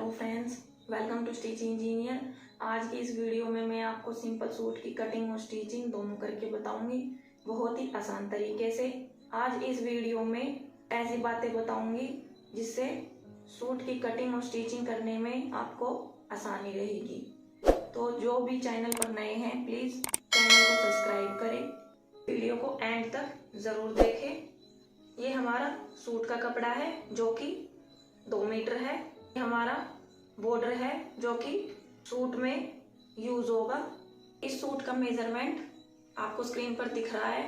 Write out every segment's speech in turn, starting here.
Hello friends, welcome to stitch engineer. आज की इस वीडियो में मैं आपको सिंपल सूट की कटिंग और स्टिचिंग दोनों करके बताऊंगी, बहुत ही आसान तरीके से। आज इस वीडियो में ऐसी बातें बताऊंगी जिससे सूट की कटिंग और स्टिचिंग करने में आपको आसानी रहेगी। तो जो भी चैनल पर नए हैं प्लीज़ चैनल को सब्सक्राइब करें, वीडियो को एंड तक ज़रूर देखें। ये हमारा सूट का कपड़ा है जो कि 2 मीटर है। हमारा बॉर्डर है जो कि सूट में यूज होगा। इस सूट का मेजरमेंट आपको स्क्रीन पर दिख रहा है।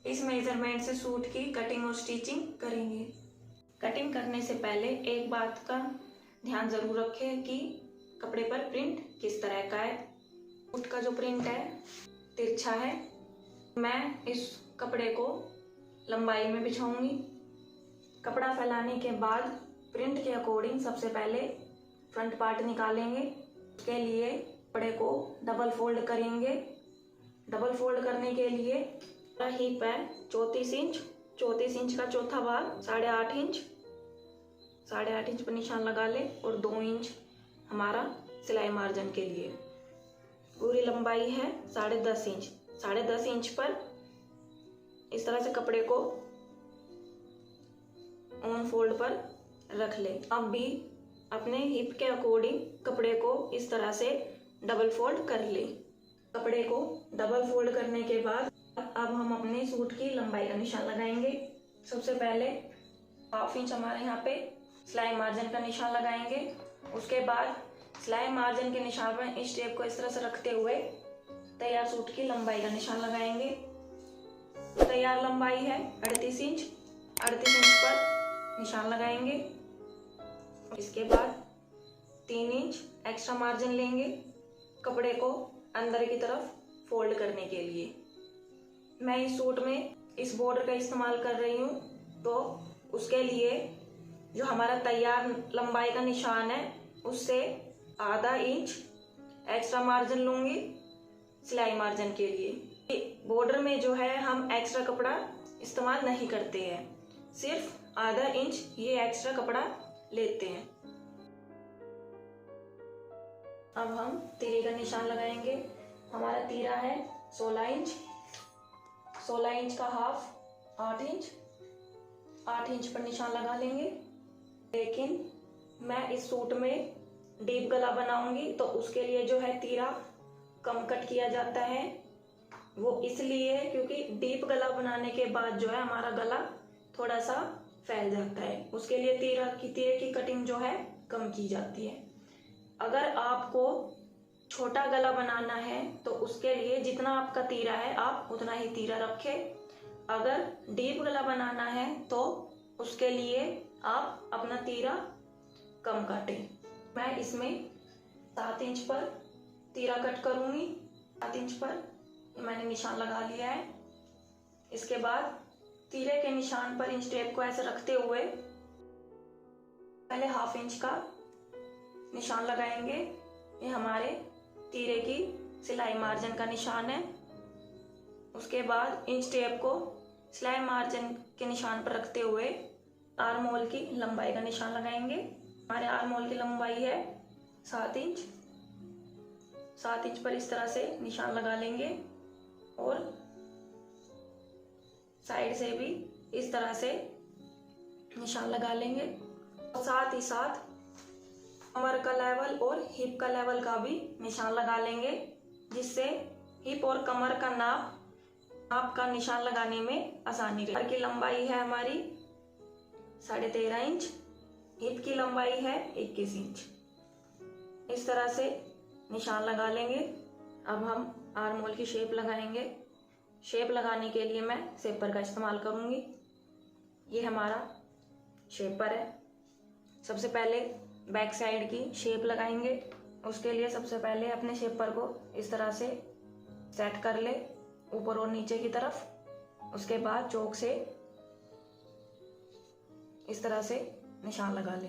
इस मेजरमेंट से सूट की कटिंग और स्टिचिंग करेंगे। कटिंग करने से पहले एक बात का ध्यान जरूर रखें कि कपड़े पर प्रिंट किस तरह का है। सूट का जो प्रिंट है तिरछा है। मैं इस कपड़े को लंबाई में बिछाऊंगी। कपड़ा फैलाने के बाद प्रिंट के अकॉर्डिंग सबसे पहले फ्रंट पार्ट निकालेंगे। उसके लिए कपड़े को डबल फोल्ड करेंगे। डबल फोल्ड करने के लिए हिप है 34 इंच। 34 इंच का चौथा भाग 8.5 इंच, 8.5 इंच पर निशान लगा ले और 2 इंच हमारा सिलाई मार्जिन के लिए। पूरी लंबाई है 10.5 इंच। 10.5 इंच पर इस तरह से कपड़े को ऑन फोल्ड पर रख ले। अब भी अपने हिप के अकॉर्डिंग कपड़े को इस तरह से डबल फोल्ड कर ले। कपड़े को डबल फोल्ड करने के बाद अब हम अपने सूट की लंबाई का निशान लगाएंगे। सबसे पहले 1/2 इंच हमारे यहाँ पे सिलाई मार्जिन का निशान लगाएंगे। उसके बाद सिलाई मार्जिन के निशान पर इस टेप को इस तरह से रखते हुए तैयार सूट की लंबाई का निशान लगाएंगे। तैयार लंबाई है 38 इंच। 38 इंच पर निशान लगाएंगे। इसके बाद 3 इंच एक्स्ट्रा मार्जिन लेंगे कपड़े को अंदर की तरफ फोल्ड करने के लिए। मैं इस सूट में इस बॉर्डर का इस्तेमाल कर रही हूँ, तो उसके लिए जो हमारा तैयार लंबाई का निशान है उससे ½ इंच एक्स्ट्रा मार्जिन लूंगी सिलाई मार्जिन के लिए। बॉर्डर में जो है हम एक्स्ट्रा कपड़ा इस्तेमाल नहीं करते हैं, सिर्फ ½ इंच ये एक्स्ट्रा कपड़ा लेते हैं। अब हम तीरे का निशान लगाएंगे। हमारा तीरा है 16 इंच। 16 इंच का हाफ 8 इंच। 8 इंच पर निशान लगा लेंगे। लेकिन मैं इस सूट में डीप गला बनाऊंगी, तो उसके लिए जो है तीरा कम कट किया जाता है। वो इसलिए क्योंकि डीप गला बनाने के बाद जो है हमारा गला थोड़ा सा फैल जाता है। उसके लिए तीरे की कटिंग जो है कम की जाती है। अगर आपको छोटा गला बनाना है तो उसके लिए जितना आपका तीरा है आप उतना ही तीरा रखें। अगर डीप गला बनाना है तो उसके लिए आप अपना तीरा कम काटें। मैं इसमें 7 इंच पर तीरा कट करूंगी। 7 इंच पर मैंने निशान लगा लिया है। इसके बाद तीरे के निशान पर इंच टेप को ऐसे रखते हुए पहले ½ इंच का निशान लगाएंगे। ये हमारे तीरे की सिलाई मार्जिन का निशान है। उसके बाद इंच टेप को सिलाई मार्जिन के निशान पर रखते हुए आर्म होल की लंबाई का निशान लगाएंगे। हमारे आर्म होल की लंबाई है 7 इंच। 7 इंच पर इस तरह से निशान लगा लेंगे और साइड से भी इस तरह से निशान लगा लेंगे। साथ ही साथ कमर का लेवल और हिप का लेवल का भी निशान लगा लेंगे, जिससे हिप और कमर का नाप का निशान लगाने में आसानी रहे। कमर की लंबाई है हमारी 13.5 इंच। हिप की लंबाई है 21 इंच। इस तरह से निशान लगा लेंगे। अब हम आर्म होल की शेप लगाएंगे। शेप लगाने के लिए मैं शेपर का इस्तेमाल करूंगी। ये हमारा शेपर है। सबसे पहले बैक साइड की शेप लगाएंगे। उसके लिए सबसे पहले अपने शेपर को इस तरह से सेट कर ले, ऊपर और नीचे की तरफ। उसके बाद चौक से इस तरह से निशान लगा ले।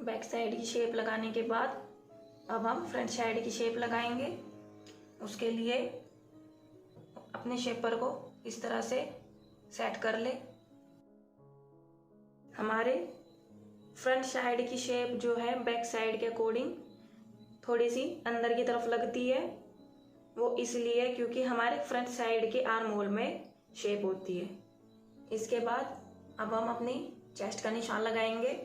बैक साइड की शेप लगाने के बाद अब हम फ्रंट साइड की शेप लगाएंगे। उसके लिए अपने शेपर को इस तरह से सेट कर ले। हमारे फ्रंट साइड की शेप जो है बैक साइड के अकॉर्डिंग थोड़ी सी अंदर की तरफ लगती है, वो इसलिए क्योंकि हमारे फ्रंट साइड के आर्म होल में शेप होती है। इसके बाद अब हम अपनी चेस्ट का निशान लगाएंगे।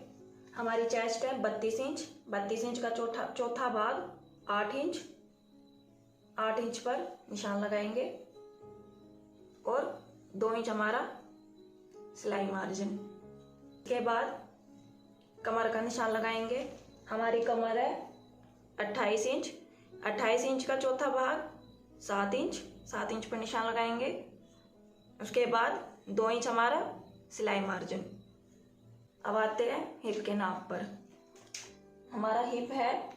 हमारी चेस्ट है 32 इंच। 32 इंच का चौथा भाग 8 इंच। 8 इंच पर निशान लगाएंगे और 2 इंच हमारा सिलाई मार्जिन। इसके बाद कमर का निशान लगाएंगे। हमारी कमर है 28 इंच। 28 इंच का चौथा भाग 7 इंच। 7 इंच पर निशान लगाएंगे। उसके बाद 2 इंच हमारा सिलाई मार्जिन। अब आते हैं हिप के नाप पर। हमारा हिप है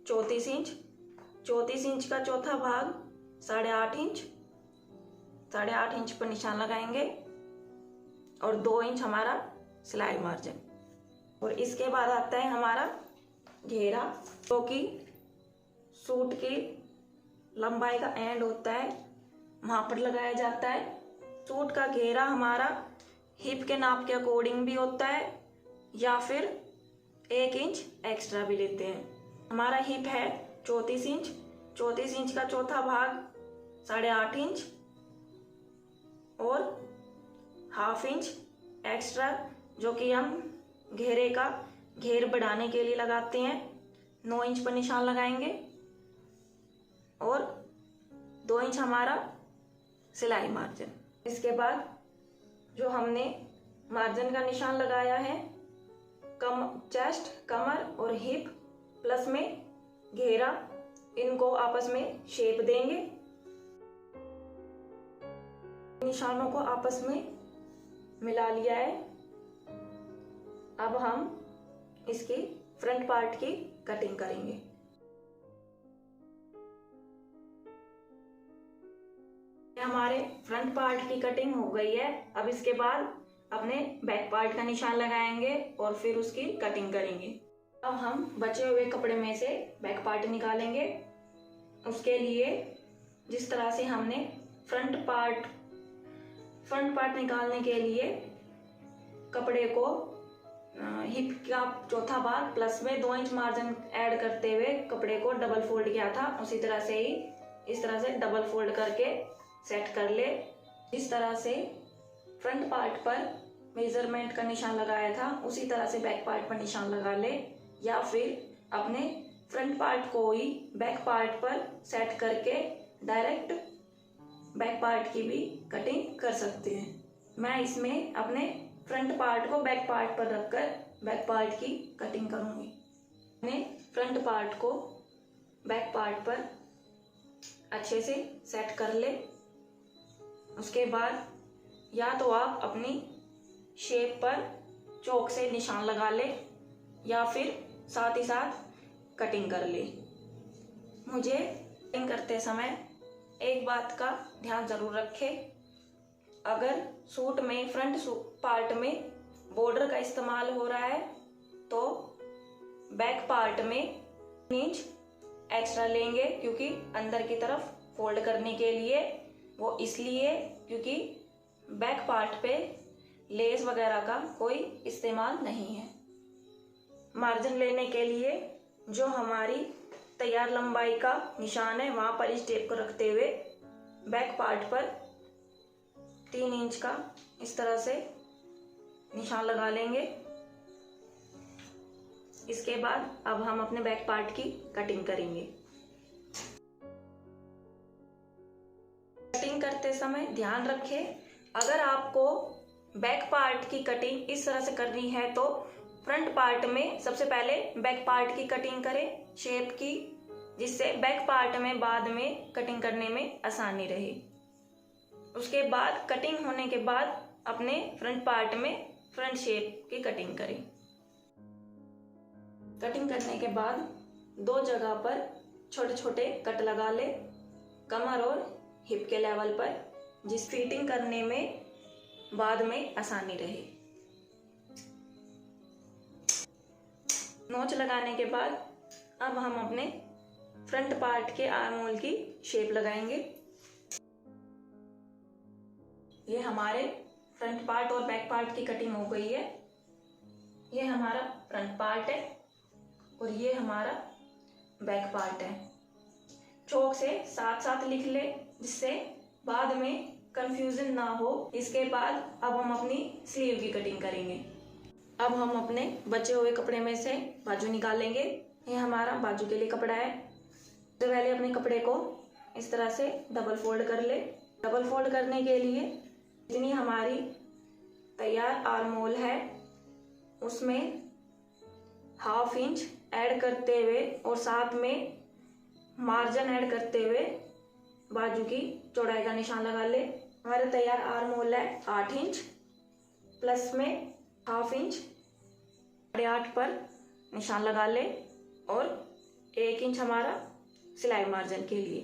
34 इंच। 34 इंच का चौथा भाग 8.5 इंच। 8.5 इंच पर निशान लगाएंगे और 2 इंच हमारा सिलाई मार्जिन। और इसके बाद आता है हमारा घेरा, जो कि सूट की लंबाई का एंड होता है, वहां पर लगाया जाता है। सूट का घेरा हमारा हिप के नाप के अकॉर्डिंग भी होता है या फिर 1 इंच एक्स्ट्रा भी लेते हैं। हमारा हिप है 34 इंच। 34 इंच का चौथा भाग 8.5 इंच और 1/2 इंच एक्स्ट्रा, जो कि हम घेरे का घेर बढ़ाने के लिए लगाते हैं। 9 इंच पर निशान लगाएंगे और 2 इंच हमारा सिलाई मार्जिन। इसके बाद जो हमने मार्जिन का निशान लगाया है, चेस्ट, कमर और हिप प्लस में घेरा, इनको आपस में शेप देंगे। निशानों को आपस में मिला लिया है। अब हम इसकी फ्रंट पार्ट की कटिंग करेंगे। हमारे फ्रंट पार्ट की कटिंग हो गई है। अब इसके बाद अपने बैक पार्ट का निशान लगाएंगे और फिर उसकी कटिंग करेंगे। अब हम बचे हुए कपड़े में से बैक पार्ट निकालेंगे। उसके लिए जिस तरह से हमने फ्रंट पार्ट निकालने के लिए कपड़े को हिप का चौथा भाग प्लस में 2 इंच मार्जिन ऐड करते हुए कपड़े को डबल फोल्ड किया था, उसी तरह से ही इस तरह से डबल फोल्ड करके सेट कर ले। जिस तरह से फ्रंट पार्ट पर मेजरमेंट का निशान लगाया था, उसी तरह से बैक पार्ट पर निशान लगा ले, या फिर अपने फ्रंट पार्ट को ही बैक पार्ट पर सेट करके डायरेक्ट बैक पार्ट की भी कटिंग कर सकते हैं। मैं इसमें अपने फ्रंट पार्ट को बैक पार्ट पर रखकर बैक पार्ट की कटिंग करूंगी। अपने फ्रंट पार्ट को बैक पार्ट पर अच्छे से सेट कर ले। उसके बाद या तो आप अपनी शेप पर चौक से निशान लगा ले या फिर साथ ही साथ कटिंग कर ले। मुझे कटिंग करते समय एक बात का ध्यान जरूर रखें, अगर सूट में फ्रंट पार्ट में बॉर्डर का इस्तेमाल हो रहा है तो बैक पार्ट में 3 इंच एक्स्ट्रा लेंगे, क्योंकि अंदर की तरफ फोल्ड करने के लिए। वो इसलिए क्योंकि बैक पार्ट पे लेस वगैरह का कोई इस्तेमाल नहीं है। मार्जिन लेने के लिए जो हमारी तैयार लंबाई का निशान है, वहां पर इस टेप को रखते हुए बैक पार्ट पर 3 इंच का इस तरह से निशान लगा लेंगे। इसके बाद अब हम अपने बैक पार्ट की कटिंग करेंगे। कटिंग करते समय ध्यान रखें, अगर आपको बैक पार्ट की कटिंग इस तरह से करनी है तो फ्रंट पार्ट में सबसे पहले बैक पार्ट की कटिंग करें शेप की, जिससे बैक पार्ट में बाद में कटिंग करने में आसानी रहे। उसके बाद कटिंग होने के बाद अपने फ्रंट पार्ट में फ्रंट शेप की कटिंग करें। कटिंग करने के बाद 2 जगह पर छोटे छोटे कट लगा ले, कमर और हिप के लेवल पर, जिस फिटिंग करने में बाद में आसानी रहे। नोच लगाने के बाद अब हम अपने फ्रंट पार्ट के आर्म होल की शेप लगाएंगे। ये हमारे फ्रंट पार्ट और बैक पार्ट की कटिंग हो गई है। ये हमारा फ्रंट पार्ट है और ये हमारा बैक पार्ट है। चौक से साथ साथ लिख ले जिससे बाद में कंफ्यूजन ना हो। इसके बाद अब हम अपनी स्लीव की कटिंग करेंगे। अब हम अपने बचे हुए कपड़े में से बाजू निकालेंगे। ये हमारा बाजू के लिए कपड़ा है। तो पहले अपने कपड़े को इस तरह से डबल फोल्ड कर ले। डबल फोल्ड करने के लिए जितनी हमारी तैयार आर्म होल है उसमें 1/2 इंच ऐड करते हुए और साथ में मार्जिन ऐड करते हुए बाजू की चौड़ाई का निशान लगा ले। हमारे तैयार आर्म होल है 8 इंच, प्लस में 1/2 इंच 8.5 पर निशान लगा ले और 1 इंच हमारा सिलाई मार्जिन के लिए।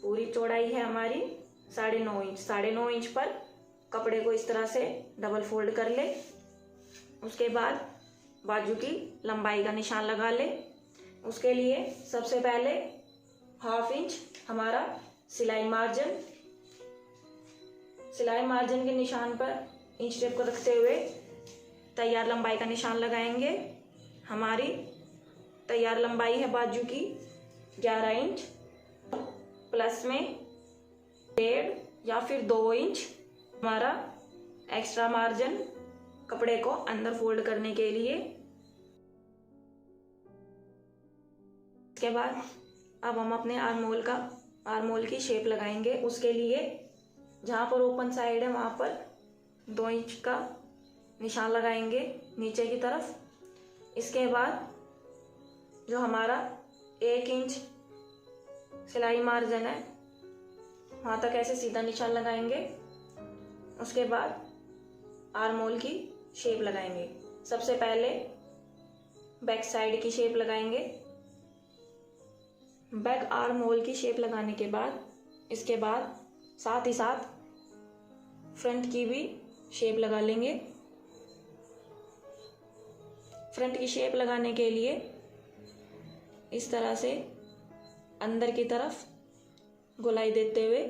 पूरी चौड़ाई है हमारी 9.5 इंच। 9.5 इंच पर कपड़े को इस तरह से डबल फोल्ड कर ले। उसके बाद बाजू की लंबाई का निशान लगा ले। उसके लिए सबसे पहले 1/2 इंच हमारा सिलाई मार्जिन के निशान पर इंच टेप को रखते हुए तैयार लंबाई का निशान लगाएंगे। हमारी तैयार लंबाई है बाजू की 11 इंच, प्लस में 1.5 या फिर 2 इंच हमारा एक्स्ट्रा मार्जिन कपड़े को अंदर फोल्ड करने के लिए। इसके बाद अब हम अपने आर्म होल की शेप लगाएंगे। उसके लिए जहाँ पर ओपन साइड है वहाँ पर 2 इंच का निशान लगाएंगे नीचे की तरफ। इसके बाद जो हमारा 1 इंच सिलाई मार्जिन है वहाँ तक ऐसे सीधा निशान लगाएंगे। उसके बाद आर्म होल की शेप लगाएंगे। सबसे पहले बैक साइड की शेप लगाएंगे। बैक आर्म होल की शेप लगाने के बाद इसके बाद साथ ही साथ फ्रंट की भी शेप लगा लेंगे। फ्रंट की शेप लगाने के लिए इस तरह से अंदर की तरफ गोलाई देते हुए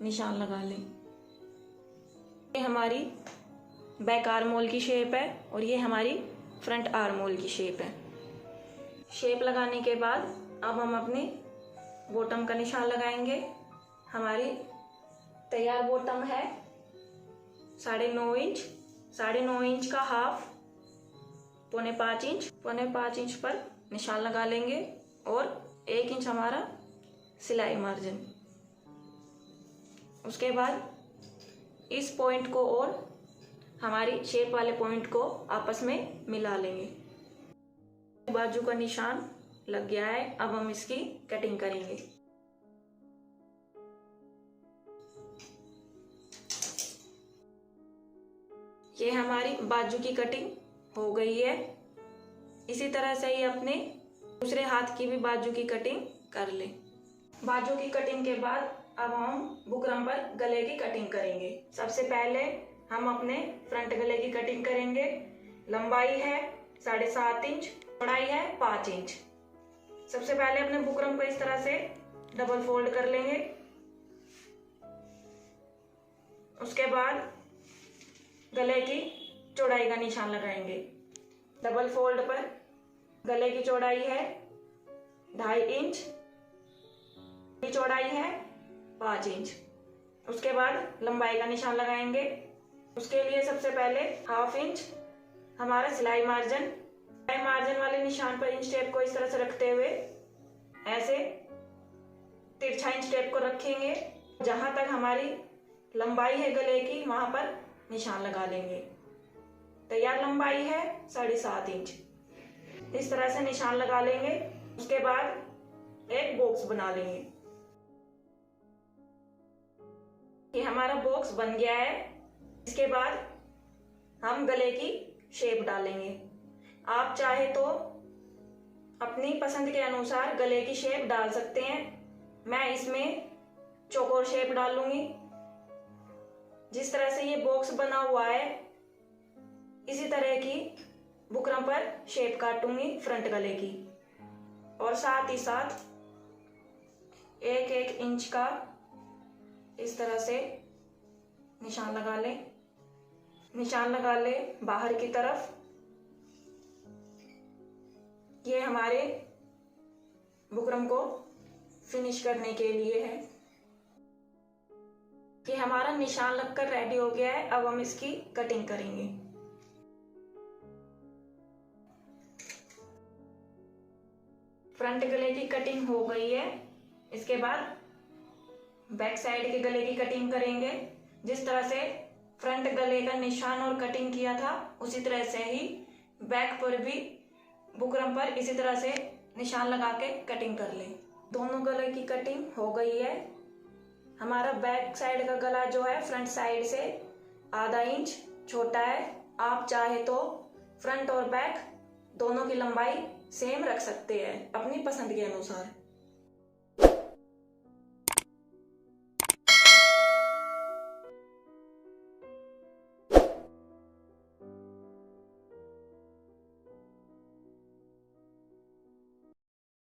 निशान लगा लें। ये हमारी बैक आर्म होल की शेप है और ये हमारी फ्रंट आर्म होल की शेप है। शेप लगाने के बाद अब हम अपने बॉटम का निशान लगाएंगे। हमारी तैयार बॉटम है 9.5 इंच। 9.5 इंच का हाफ 4.25 इंच, 4.25 इंच पर निशान लगा लेंगे और 1 इंच हमारा सिलाई मार्जिन। उसके बाद इस पॉइंट को और हमारी शेप वाले पॉइंट को आपस में मिला लेंगे। बाजू का निशान लग गया है। अब हम इसकी कटिंग करेंगे। ये हमारी बाजू की कटिंग हो गई है। इसी तरह से ही अपने दूसरे हाथ की भी बाजू की कटिंग कर ले। बाजू की कटिंग के बाद अब हम बुकरम पर गले की कटिंग करेंगे। सबसे पहले हम अपने फ्रंट गले की कटिंग करेंगे। लंबाई है 7.5 इंच, चौड़ाई है 5 इंच। सबसे पहले अपने बुकरम को इस तरह से डबल फोल्ड कर लेंगे। उसके बाद गले की चौड़ाई का निशान लगाएंगे। डबल फोल्ड पर गले की चौड़ाई है 2.5 इंच, की चौड़ाई है 5 इंच। उसके बाद लंबाई का निशान लगाएंगे। उसके लिए सबसे पहले 1/2 इंच हमारा सिलाई मार्जिन वाले निशान पर इंच टेप को इस तरह से रखते हुए ऐसे तिरछा इंच टेप को रखेंगे। जहां तक हमारी लंबाई है गले की वहां पर निशान लगा लेंगे। तैयार लंबाई है 7.5 इंच। इस तरह से निशान लगा लेंगे। उसके बाद एक बॉक्स बना लेंगे। ये हमारा बॉक्स बन गया है। इसके बाद हम गले की शेप डालेंगे। आप चाहे तो अपनी पसंद के अनुसार गले की शेप डाल सकते हैं। मैं इसमें चौकोर शेप डालूंगी। जिस तरह से ये बॉक्स बना हुआ है इसी तरह की बुकरम पर शेप काटूंगी फ्रंट गले की। और साथ ही साथ 1-1 इंच का इस तरह से निशान लगा ले बाहर की तरफ ये हमारे बुकरम को फिनिश करने के लिए है। ये हमारा निशान लगकर रेडी हो गया है। अब हम इसकी कटिंग करेंगे। फ्रंट गले की कटिंग हो गई है। इसके बाद बैक साइड के गले की कटिंग करेंगे। जिस तरह से फ्रंट गले का निशान और कटिंग किया था उसी तरह से ही बैक पर भी बुकरम पर इसी तरह से निशान लगा के कटिंग कर लें। दोनों गले की कटिंग हो गई है। हमारा बैक साइड का गला जो है फ्रंट साइड से आधा इंच छोटा है। आप चाहे तो फ्रंट और बैक दोनों की लंबाई सेम रख सकते हैं अपनी पसंद के अनुसार।